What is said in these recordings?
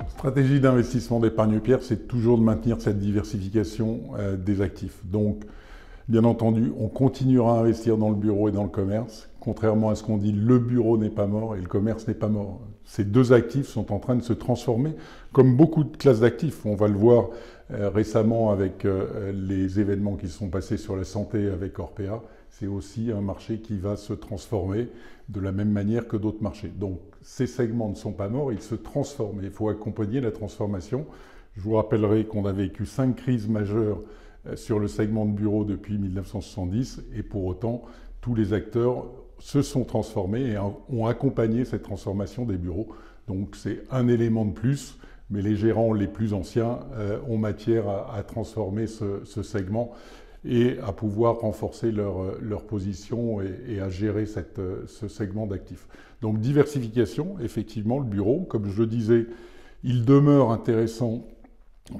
La stratégie d'investissement d'épargne-pierre, c'est toujours de maintenir cette diversification des actifs. Donc, bien entendu, on continuera à investir dans le bureau et dans le commerce. Contrairement à ce qu'on dit, le bureau n'est pas mort et le commerce n'est pas mort. Ces deux actifs sont en train de se transformer, comme beaucoup de classes d'actifs. On va le voir récemment avec les événements qui se sont passés sur la santé avec Orpea. C'est aussi un marché qui va se transformer de la même manière que d'autres marchés. Donc, ces segments ne sont pas morts, ils se transforment. Il faut accompagner la transformation. Je vous rappellerai qu'on a vécu 5 crises majeures sur le segment de bureau depuis 1970 et pour autant, tous les acteurs se sont transformés et ont accompagné cette transformation des bureaux. Donc c'est un élément de plus, mais les gérants les plus anciens ont matière à transformer ce segment et à pouvoir renforcer leur position et à gérer ce segment d'actifs. Donc diversification, effectivement, le bureau, comme je le disais, il demeure intéressant.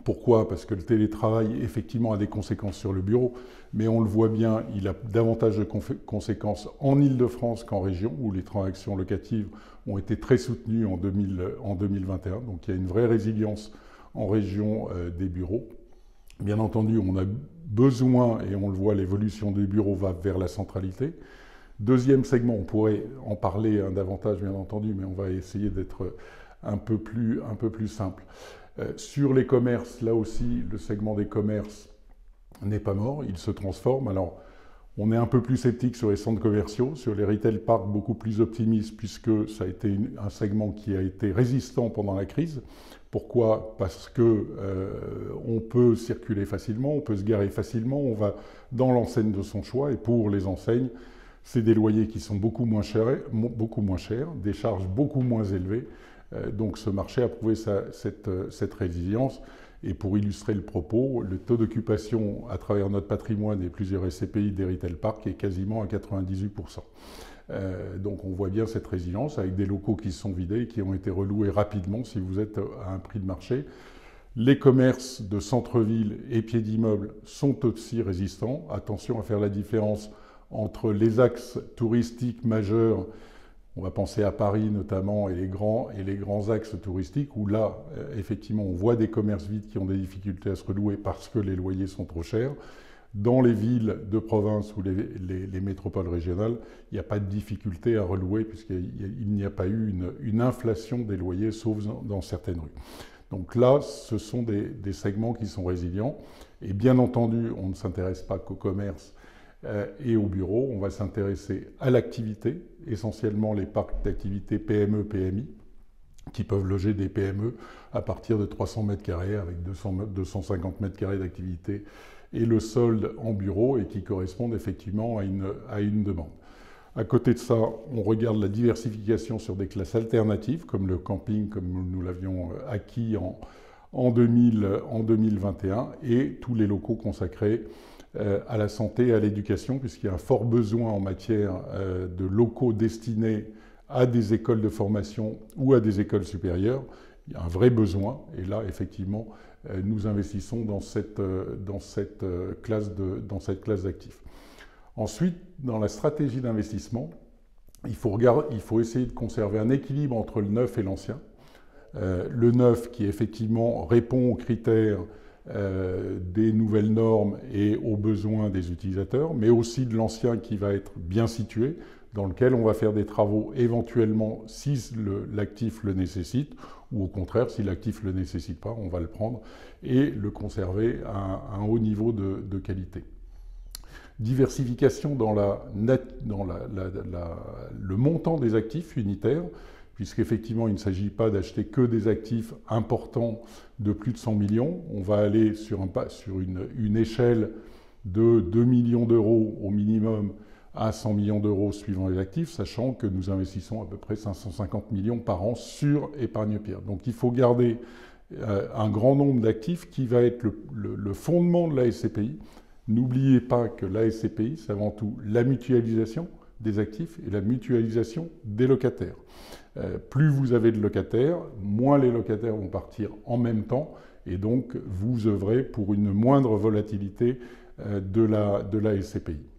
Pourquoi? Parce que le télétravail, effectivement, a des conséquences sur le bureau, mais on le voit bien, il a davantage de conséquences en Île-de-France qu'en région, où les transactions locatives ont été très soutenues en 2021. Donc il y a une vraie résilience en région des bureaux. Bien entendu, on a besoin, et on le voit, l'évolution des bureaux va vers la centralité. Deuxième segment, on pourrait en parler davantage, bien entendu, mais on va essayer d'être un peu plus simple. Sur les commerces, là aussi, le segment des commerces n'est pas mort, il se transforme. Alors, on est un peu plus sceptique sur les centres commerciaux, sur les retail parks, beaucoup plus optimiste, puisque ça a été un segment qui a été résistant pendant la crise. Pourquoi? Parce que on peut circuler facilement, on peut se garer facilement, on va dans l'enseigne de son choix, et pour les enseignes, c'est des loyers qui sont beaucoup moins chers, des charges beaucoup moins élevées. Donc ce marché a prouvé cette résilience. Et pour illustrer le propos, le taux d'occupation à travers notre patrimoine et plusieurs SCPI des retail parks est quasiment à 98%. Donc on voit bien cette résilience avec des locaux qui se sont vidés et qui ont été reloués rapidement si vous êtes à un prix de marché. Les commerces de centre-ville et pieds d'immeuble sont aussi résistants. Attention à faire la différence entre les axes touristiques majeurs. On va penser à Paris notamment et les grands axes touristiques où là, effectivement, on voit des commerces vides qui ont des difficultés à se relouer parce que les loyers sont trop chers. Dans les villes de province ou les métropoles régionales, il n'y a pas de difficulté à relouer puisqu'il n'y a pas eu une inflation des loyers, sauf dans certaines rues. Donc là, ce sont des segments qui sont résilients. Et bien entendu, on ne s'intéresse pas qu'au commerce et au bureau, on va s'intéresser à l'activité, essentiellement les parcs d'activité PME, PMI, qui peuvent loger des PME à partir de 300 mètres carrés avec 250 mètres carrés d'activité et le solde en bureau et qui correspondent effectivement à une demande. À côté de ça, on regarde la diversification sur des classes alternatives comme le camping, comme nous l'avions acquis en 2021 et tous les locaux consacrés à la santé et à l'éducation, puisqu'il y a un fort besoin en matière de locaux destinés à des écoles de formation ou à des écoles supérieures. Il y a un vrai besoin, et là, effectivement, nous investissons dans cette classe d'actifs. Ensuite, dans la stratégie d'investissement, il faut essayer de conserver un équilibre entre le neuf et l'ancien. Le neuf qui, effectivement, répond aux critères des nouvelles normes et aux besoins des utilisateurs, mais aussi de l'ancien qui va être bien situé, dans lequel on va faire des travaux éventuellement si l'actif le nécessite, ou au contraire, si l'actif ne le nécessite pas, on va le prendre et le conserver à un haut niveau de qualité. Diversification dans le montant des actifs unitaires, puisqu'effectivement, il ne s'agit pas d'acheter que des actifs importants de plus de 100 millions. On va aller sur une échelle de 2 millions d'euros au minimum à 100 millions d'euros suivant les actifs, sachant que nous investissons à peu près 550 millions par an sur épargne-pierre. Donc il faut garder un grand nombre d'actifs qui va être le fondement de la SCPI. N'oubliez pas que la SCPI, c'est avant tout la mutualisation des actifs et la mutualisation des locataires. Plus vous avez de locataires, moins les locataires vont partir en même temps et donc vous œuvrez pour une moindre volatilité de la SCPI.